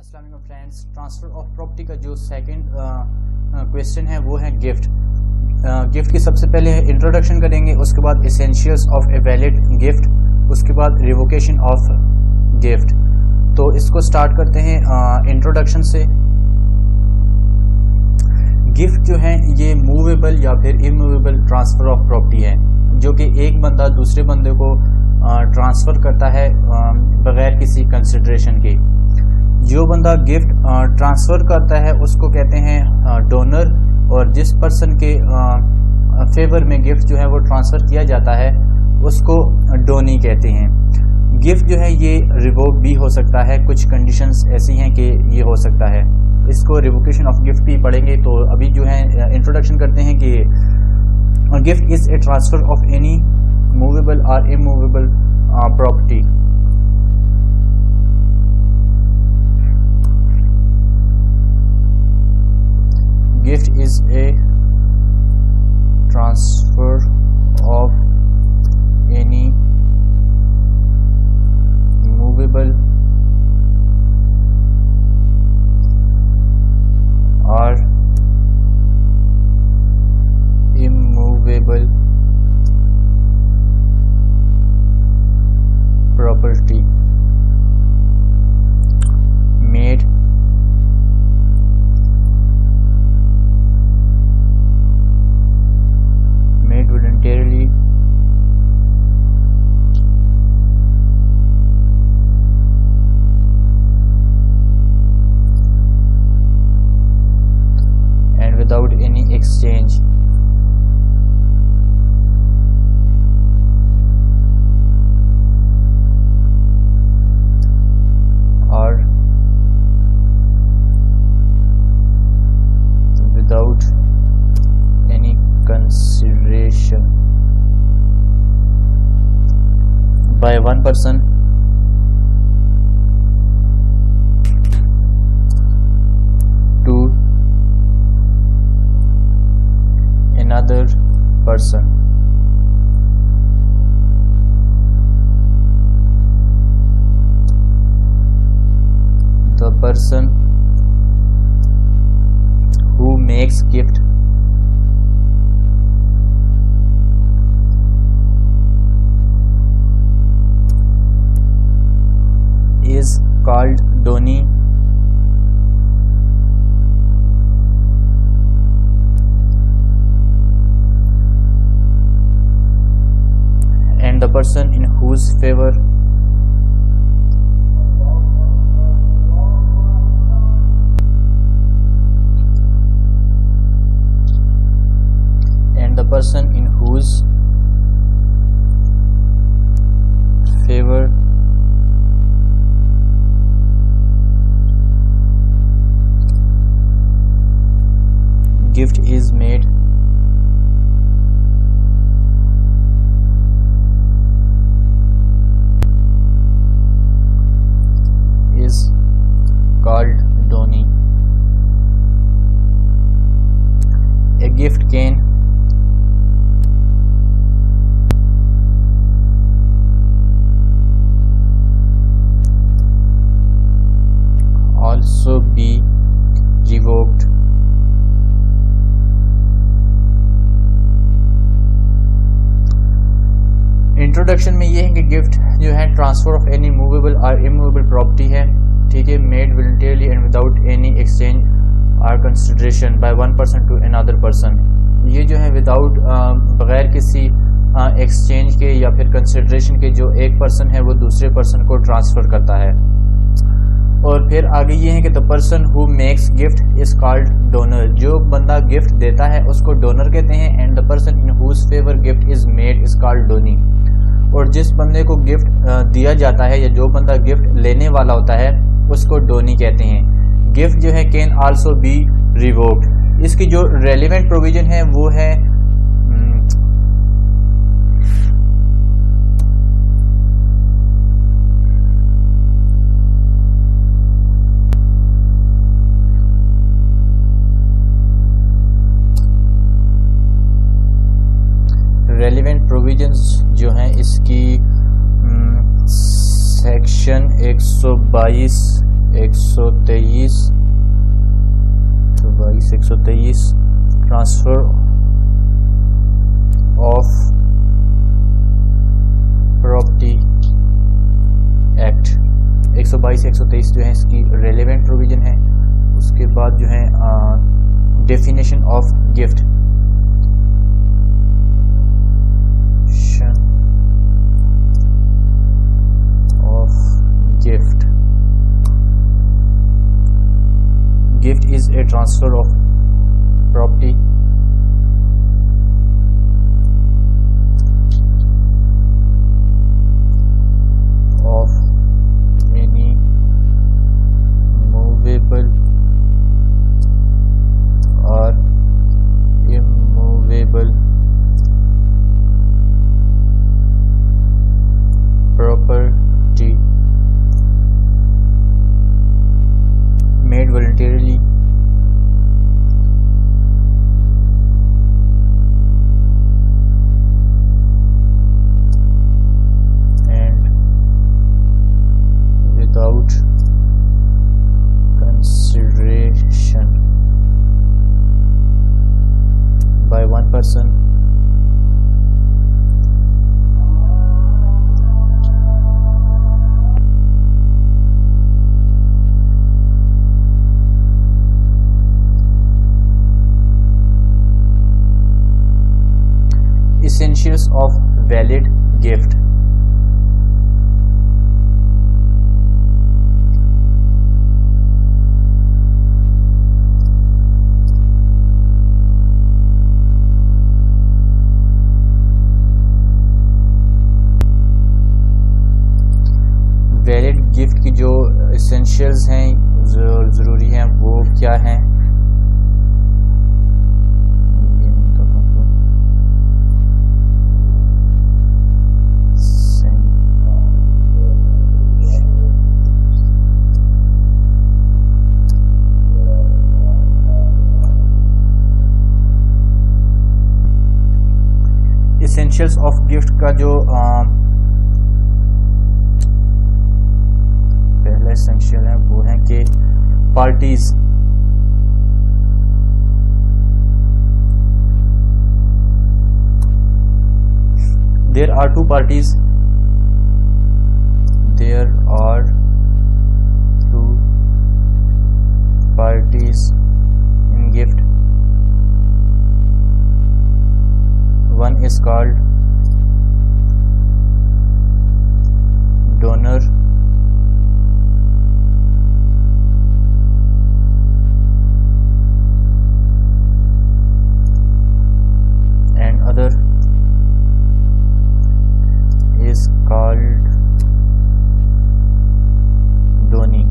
अस्सलाम वालेकुम friends. Transfer of property का जो सेकंड क्वेश्चन है वो है गिफ्ट। गिफ्ट की सबसे पहले इंट्रोडक्शन करेंगे, उसके बाद essentials of A valid gift, उसके बाद रिवोकेशन ऑफ गिफ्ट। तो इसको स्टार्ट करते हैं इंट्रोडक्शन से। गिफ्ट जो है ये मूवेबल या फिर इमूवेबल ट्रांसफ़र ऑफ प्रॉपर्टी है, जो कि एक बंदा दूसरे बंदे को ट्रांसफ़र करता है बगैर किसी कंसिडरेशन के। जो बंदा गिफ्ट ट्रांसफ़र करता है उसको कहते हैं डोनर, और जिस पर्सन के फेवर में गिफ्ट जो है वो ट्रांसफ़र किया जाता है उसको डोनी कहते हैं। गिफ्ट जो है ये रिवोक भी हो सकता है, कुछ कंडीशंस ऐसी हैं कि ये हो सकता है। इसको रिवोकेशन ऑफ गिफ्ट भी पढ़ेंगे। तो अभी जो है इंट्रोडक्शन करते हैं कि gift is a transfer of any movable और immovable property. Gift is a transfer of any movable or immovable property made voluntarily and without any exchange. Or without any consideration by one person to another person. The person who makes gift is called donee. And the person in whose favor gift is made is called donee. A gift can also be revoked introduction में ये है कि gift जो है transfer of any movable और immovable property है, ठीक है, made voluntarily and without any exchange और consideration by one person to another person. ये जो है विदाउट बगैर किसी एक्सचेंज के या फिर कंसिडरेशन के जो एक पर्सन है वो दूसरे पर्सन को ट्रांसफ़र करता है। और फिर आगे ये है कि the person who makes gift is called donor. जो बंदा गिफ्ट देता है उसको डोनर कहते हैं। And the person in whose favour gift is made is called donee. और जिस बंदे को गिफ्ट दिया जाता है या जो बंदा गिफ्ट लेने वाला होता है उसको डोनी कहते हैं। गिफ्ट जो है कैन आल्सो बी रिवोक्ड। इसकी जो रेलिवेंट प्रोविजन है वो है रेलिवेंट प्रोविजंस जो हैं इसकी section 122 123 transfer of property act 122 123 जो है इसकी रेलेवेंट प्रोविजन है। उसके बाद जो है definition of gift, gift is a transfer of property of any movable or immovable property made voluntarily and without consideration by one person essentials of valid gift, valid gift की जो essentials हैं ज़रूरी हैं वो क्या हैं? एसेंशियल्स ऑफ गिफ्ट का जो पहला एसेंशियल है वो है कि parties there are two parties in gift, one is called donor and other is called donee।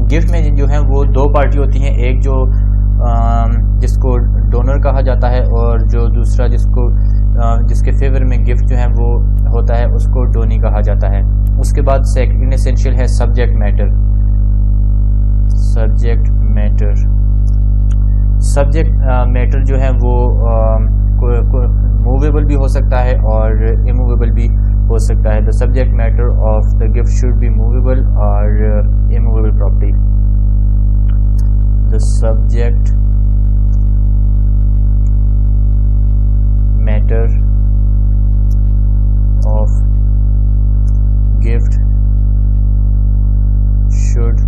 Gift में जो है वो दो पार्टी होती हैं, एक जो जिसको डोनर कहा जाता है और जो दूसरा जिसके फेवर में गिफ्ट जो है वो होता है उसको डोनी कहा जाता है। उसके बाद सेकंड एसेंशियल है सब्जेक्ट मैटर। सब्जेक्ट मैटर जो है वो मूवेबल भी हो सकता है और इमूवेबल भी हो सकता है। The subject matter of the gift should be movable और immovable property. The subject matter of gift should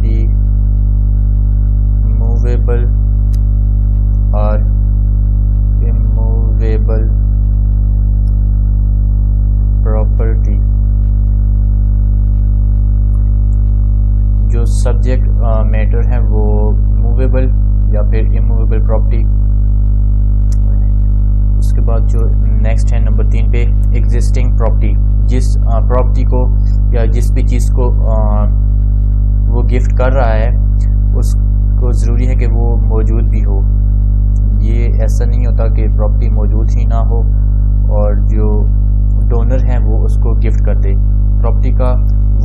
be movable or immovable property। जो सब्जेक्ट मैटर है वो मूवेबल या फिर इमूवेबल प्रॉपर्टी। उसके बाद जो नेक्स्ट है नंबर 3 पे एग्जिस्टिंग प्रॉपर्टी, जिस प्रॉपर्टी को या जिस भी चीज़ को वो गिफ्ट कर रहा है उसको ज़रूरी है कि वो मौजूद भी हो। ये ऐसा नहीं होता कि प्रॉपर्टी मौजूद ही ना हो और जो डोनर है वो उसको गिफ्ट कर दे। प्रॉपर्टी का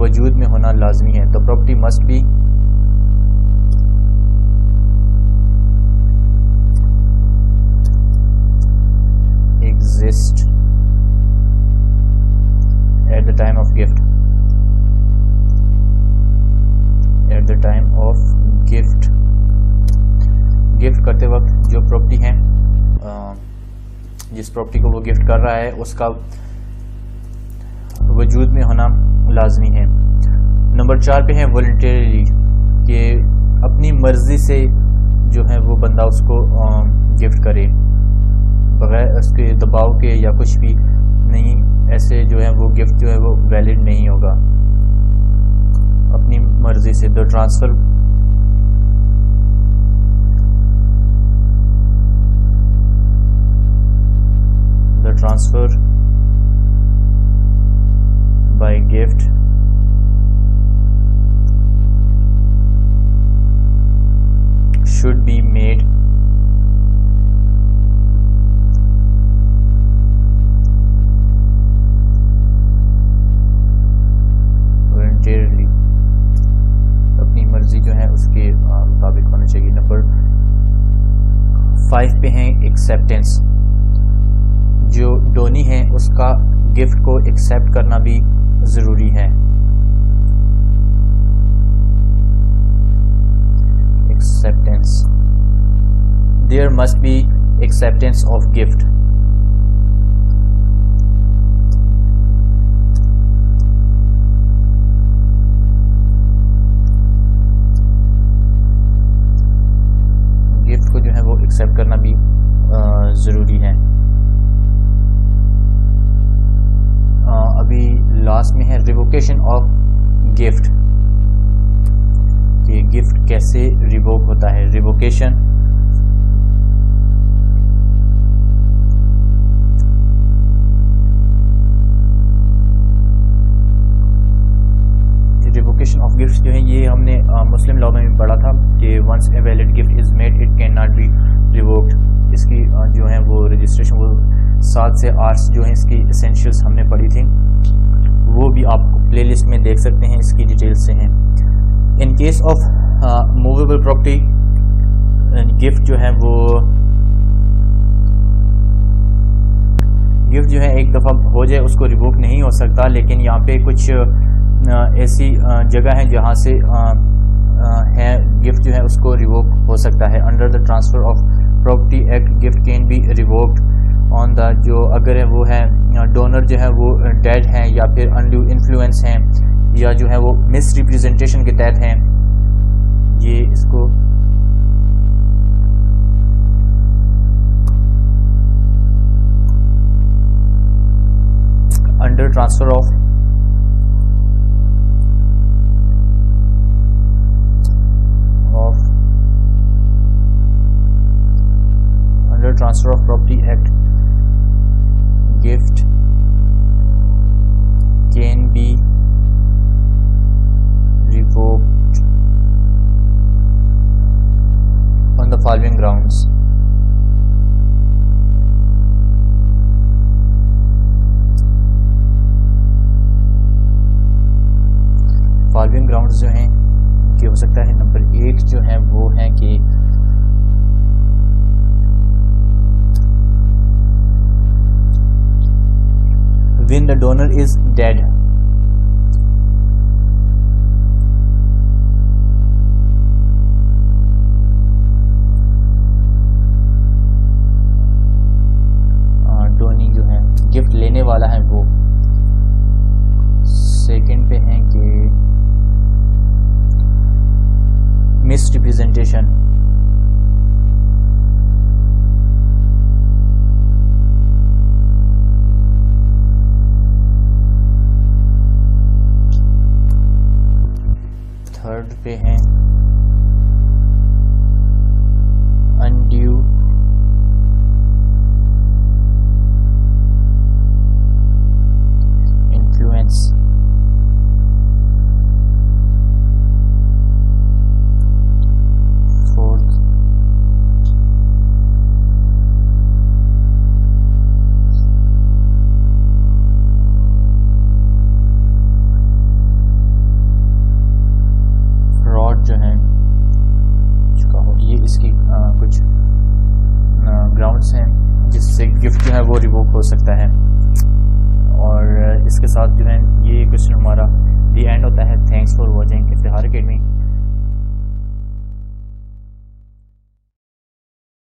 वजूद में होना लाजमी है। तो property must be exist the time of gift, at the time of gift, gift करते वक्त जो प्रॉपर्टी है, जिस प्रॉपर्टी को वो गिफ्ट कर रहा है उसका वजूद में होना लाजमी है। नंबर 4 पे है वॉलंटरीली, कि अपनी मर्जी से जो है वो बंदा उसको गिफ्ट करे बगैर उसके दबाव के या कुछ भी नहीं, ऐसे जो है वो गिफ्ट जो है वो वैलिड नहीं होगा। अपनी मर्जी से the transfer by gift should be made voluntarily, अपनी मर्जी जो है उसके मुताबिक होना चाहिए। नंबर 5 पे है एक्सेप्टेंस, जो डोनी है उसका गिफ्ट को एक्सेप्ट करना भी ज़रूरी है। Acceptance, there must be acceptance of gift. Gift को जो है वो एक्सेप्ट करना भी ज़रूरी है। अभी लास्ट में है रिवोकेशन ऑफ गिफ्ट, कि गिफ्ट कैसे रिवोक होता है। रिवोकेशन ऑफ गिफ्ट जो है ये हमने मुस्लिम लॉ में भी पढ़ा था कि once a valid gift is made it can not be revoked. इसकी जो है वो रजिस्ट्रेशन वो 7 से 8 जो है इसकी एसेंशियल्स हमने पढ़ी थी, वो भी आप प्लेलिस्ट में देख सकते हैं, इसकी डिटेल्स से हैं। In case of movable property, gift जो है वो गिफ्ट जो है एक दफ़ा हो जाए उसको रिवोक नहीं हो सकता, लेकिन यहाँ पे कुछ ऐसी जगह है जहाँ से है गिफ्ट जो है उसको रिवोक हो सकता है। Under the transfer of property act gift can be revoked on the, जो अगर है वो है डोनर जो है वो डेड हैं या फिर अनड्यू इन्फ्लुएंस हैं या जो है वो मिस रिप्रेजेंटेशन के तहत हैं, ये इसको under transfer of Transfer of Property Act gift can be revoked on the following grounds. Following grounds जो हैं कि हो सकता है नंबर 1 जो है वो है कि when the donor is dead, donee जो है गिफ्ट लेने वाला है वो। सेकंड पे है कि मिस रिप्रेजेंटेशन, थर्ड पे है अनड्यू इन्फ्लुएंस, फोर्थ जो है ये इसकी कुछ ग्राउंड्स हैं जिससे गिफ्ट जो है वो रिवोक हो सकता है। और इसके साथ जो है जाता है। Thanks for watching Iftikhar academy.